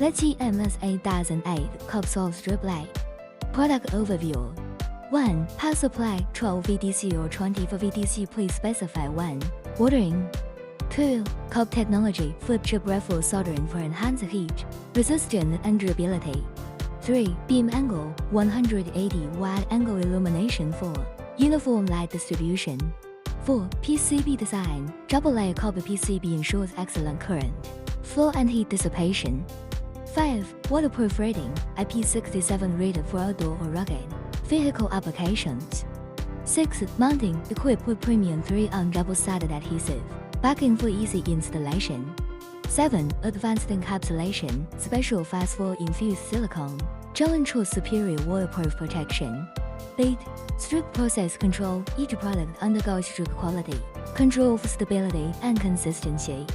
The CMS8008-COB solve strip light. Product overview. 1. Power supply 12 VDC or 24 VDC, please specify 1. Ordering. 2. COB Technology flip chip reflow soldering for enhanced heat, resistance and durability. 3. Beam angle 180 wide angle illumination. 4. Uniform light distribution. 4. PCB Design double layer COB PCB ensures excellent current, flow and heat dissipation. 5. Waterproof rating IP67 rated for outdoor or rugged vehicle applications. 6. Mounting equipped with premium 3-on double-sided adhesive, backing for easy installation. 7. Advanced encapsulation, special phosphor-infused silicone, gel ensures superior waterproof protection. 8. Strict process control, each product undergoes strict quality control for stability and consistency.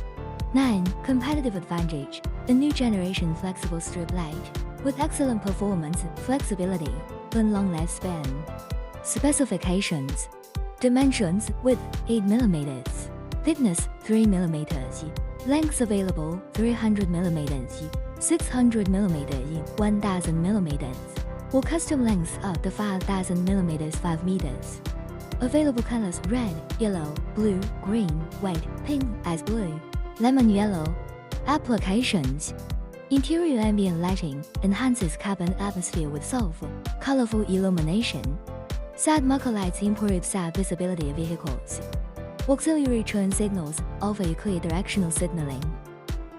9. Competitive advantage, a new generation flexible strip light with excellent performance, flexibility, and long lifespan. Specifications. Dimensions: width 8 mm, thickness 3 mm, lengths available 300 mm, 600 mm, 1000 mm, or custom lengths up to 5000 mm 5 meters. Available colors: red, yellow, blue, green, white, pink, ice blue, lemon yellow. Applications. Interior ambient lighting enhances cabin atmosphere with soft, colorful illumination. Side marker lights improve side visibility of vehicles. Auxiliary turn signals offer a clear directional signaling.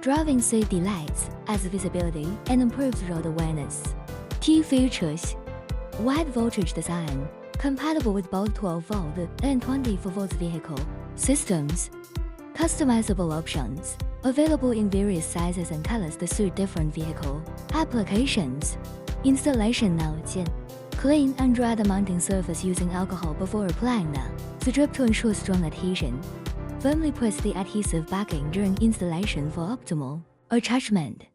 Driving safety lights adds visibility and improves road awareness. Key features: wide voltage design, compatible with both 12-volt and 24-volt vehicle systems. Customizable options, available in various sizes and colors to suit different vehicle applications. Installation notes: clean and dry the mounting surface using alcohol before applying the strip to ensure strong adhesion. Firmly press the adhesive backing during installation for optimal attachment.